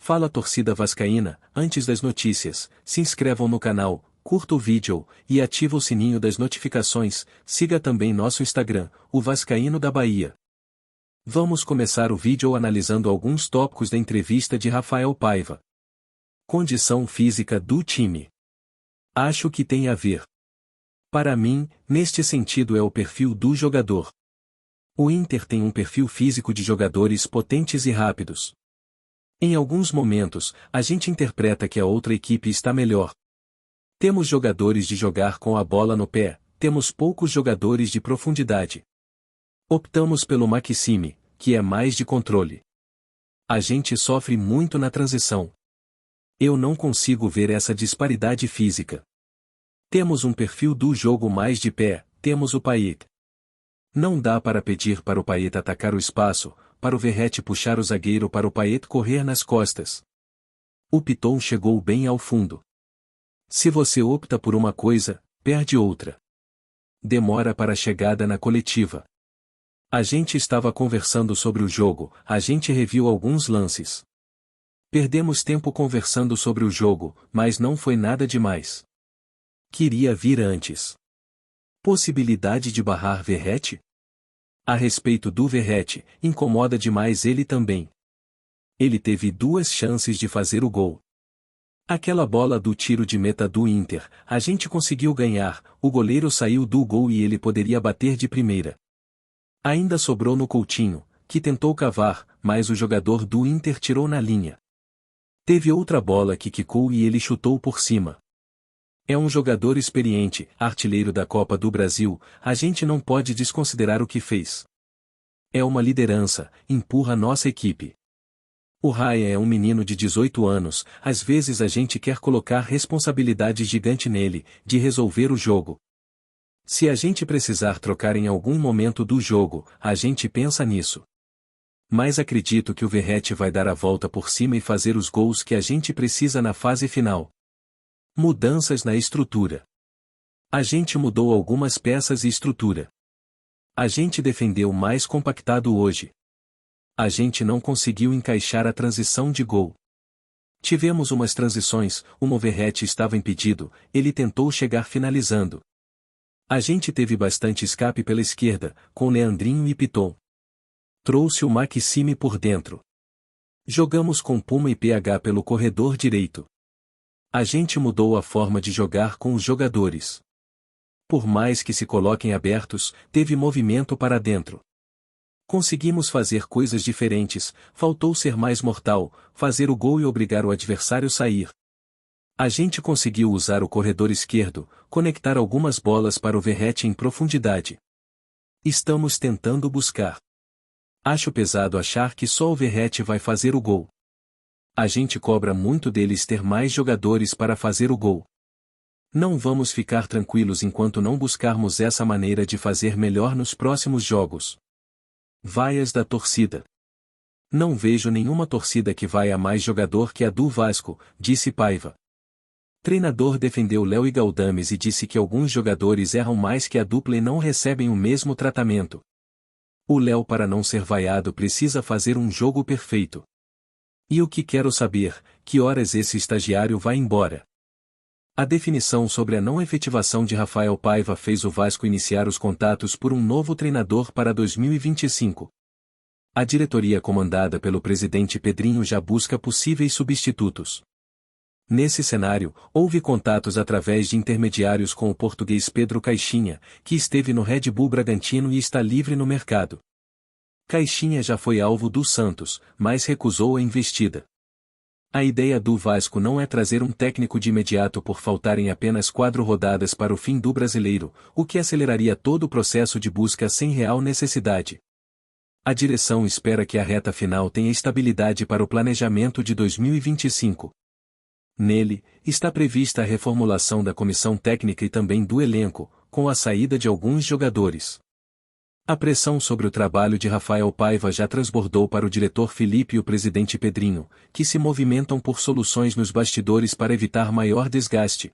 Fala torcida vascaína, antes das notícias, se inscrevam no canal, curta o vídeo e ativa o sininho das notificações, siga também nosso Instagram, o Vascaíno da Bahia. Vamos começar o vídeo analisando alguns tópicos da entrevista de Rafael Paiva. Condição física do time. Acho que tem a ver. Para mim, neste sentido é o perfil do jogador. O Inter tem um perfil físico de jogadores potentes e rápidos. Em alguns momentos, a gente interpreta que a outra equipe está melhor. Temos jogadores de jogar com a bola no pé, temos poucos jogadores de profundidade. Optamos pelo Maxime, que é mais de controle. A gente sofre muito na transição. Eu não consigo ver essa disparidade física. Temos um perfil do jogo mais de pé, temos o Payet. Não dá para pedir para o Payet atacar o espaço, para o Verratti puxar o zagueiro para o Payet correr nas costas. O Piton chegou bem ao fundo. Se você opta por uma coisa, perde outra. Demora para a chegada na coletiva. A gente estava conversando sobre o jogo, a gente reviu alguns lances. Perdemos tempo conversando sobre o jogo, mas não foi nada demais. Queria vir antes. Possibilidade de barrar Verratti? A respeito do Verratti, incomoda demais ele também. Ele teve 2 chances de fazer o gol. Aquela bola do tiro de meta do Inter, a gente conseguiu ganhar, o goleiro saiu do gol e ele poderia bater de primeira. Ainda sobrou no Coutinho, que tentou cavar, mas o jogador do Inter tirou na linha. Teve outra bola que quicou e ele chutou por cima. É um jogador experiente, artilheiro da Copa do Brasil, a gente não pode desconsiderar o que fez. É uma liderança, empurra nossa equipe. O Raya é um menino de 18 anos, às vezes a gente quer colocar responsabilidade gigante nele, de resolver o jogo. Se a gente precisar trocar em algum momento do jogo, a gente pensa nisso. Mas acredito que o Verratti vai dar a volta por cima e fazer os gols que a gente precisa na fase final. Mudanças na estrutura. A gente mudou algumas peças e estrutura. A gente defendeu mais compactado hoje. A gente não conseguiu encaixar a transição de gol. Tivemos umas transições, o Verratti estava impedido, ele tentou chegar finalizando. A gente teve bastante escape pela esquerda, com Leandrinho e Piton. Trouxe o Maxime por dentro. Jogamos com Puma e PH pelo corredor direito. A gente mudou a forma de jogar com os jogadores. Por mais que se coloquem abertos, teve movimento para dentro. Conseguimos fazer coisas diferentes, faltou ser mais mortal, fazer o gol e obrigar o adversário a sair. A gente conseguiu usar o corredor esquerdo, conectar algumas bolas para o Verratti em profundidade. Estamos tentando buscar. Acho pesado achar que só o Verratti vai fazer o gol. A gente cobra muito deles ter mais jogadores para fazer o gol. Não vamos ficar tranquilos enquanto não buscarmos essa maneira de fazer melhor nos próximos jogos. Vaias da torcida. Não vejo nenhuma torcida que vai a mais jogador que a do Vasco, disse Paiva. Treinador defendeu Léo e Galdames e disse que alguns jogadores erram mais que a dupla e não recebem o mesmo tratamento. O Léo, para não ser vaiado, precisa fazer um jogo perfeito. E o que quero saber, que horas esse estagiário vai embora? A definição sobre a não efetivação de Rafael Paiva fez o Vasco iniciar os contatos por um novo treinador para 2025. A diretoria comandada pelo presidente Pedrinho já busca possíveis substitutos. Nesse cenário, houve contatos através de intermediários com o português Pedro Caixinha, que esteve no Red Bull Bragantino e está livre no mercado. Caixinha já foi alvo do Santos, mas recusou a investida. A ideia do Vasco não é trazer um técnico de imediato por faltarem apenas 4 rodadas para o fim do Brasileiro, o que aceleraria todo o processo de busca sem real necessidade. A direção espera que a reta final tenha estabilidade para o planejamento de 2025. Nele, está prevista a reformulação da comissão técnica e também do elenco, com a saída de alguns jogadores. A pressão sobre o trabalho de Rafael Paiva já transbordou para o diretor Felipe e o presidente Pedrinho, que se movimentam por soluções nos bastidores para evitar maior desgaste.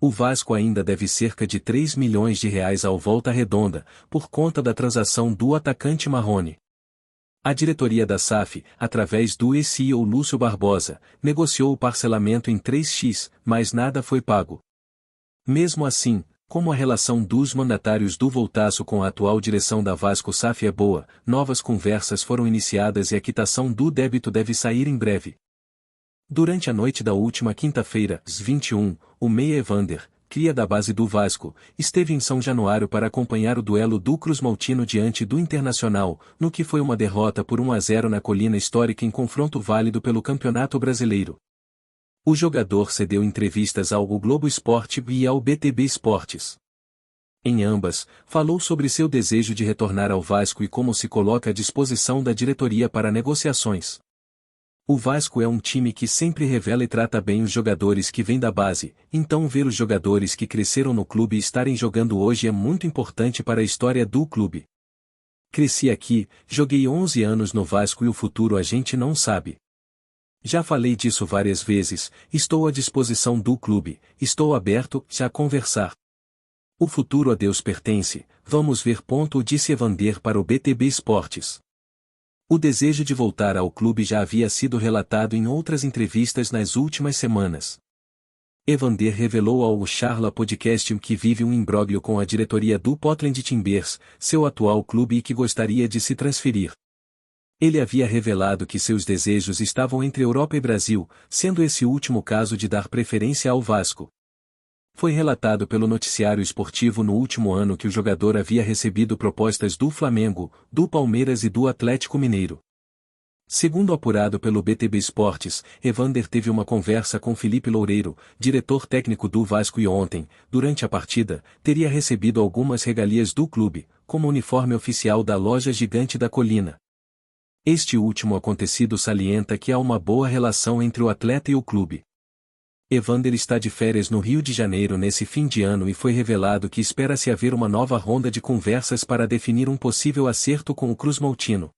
O Vasco ainda deve cerca de 3 milhões de reais ao Volta Redonda, por conta da transação do atacante Marrone. A diretoria da SAF, através do ex-CEO Lúcio Barbosa, negociou o parcelamento em 3x, mas nada foi pago. Mesmo assim, como a relação dos mandatários do Voltaço com a atual direção da Vasco SAF é boa, novas conversas foram iniciadas e a quitação do débito deve sair em breve. Durante a noite da última quinta-feira, 21, o meia Evander, cria da base do Vasco, esteve em São Januário para acompanhar o duelo do Cruz-Maltino diante do Internacional, no que foi uma derrota por 1-0 na Colina Histórica em confronto válido pelo Campeonato Brasileiro. O jogador cedeu entrevistas ao Globo Esporte e ao BTB Esportes. Em ambas, falou sobre seu desejo de retornar ao Vasco e como se coloca à disposição da diretoria para negociações. O Vasco é um time que sempre revela e trata bem os jogadores que vêm da base, então ver os jogadores que cresceram no clube estarem jogando hoje é muito importante para a história do clube. Cresci aqui, joguei 11 anos no Vasco e o futuro a gente não sabe. Já falei disso várias vezes, estou à disposição do clube, estou aberto a conversar. O futuro a Deus pertence, vamos ver. Disse Evander para o BTB Esportes. O desejo de voltar ao clube já havia sido relatado em outras entrevistas nas últimas semanas. Evander revelou ao Charla Podcast que vive um imbróglio com a diretoria do Portland Timbers, seu atual clube, e que gostaria de se transferir. Ele havia revelado que seus desejos estavam entre Europa e Brasil, sendo esse último caso de dar preferência ao Vasco. Foi relatado pelo noticiário esportivo no último ano que o jogador havia recebido propostas do Flamengo, do Palmeiras e do Atlético Mineiro. Segundo apurado pelo BTB Esportes, Evander teve uma conversa com Felipe Loureiro, diretor técnico do Vasco, e ontem, durante a partida, teria recebido algumas regalias do clube, como o uniforme oficial da loja Gigante da Colina. Este último acontecido salienta que há uma boa relação entre o atleta e o clube. Evander está de férias no Rio de Janeiro nesse fim de ano e foi revelado que espera-se haver uma nova ronda de conversas para definir um possível acerto com o Cruz-Maltino.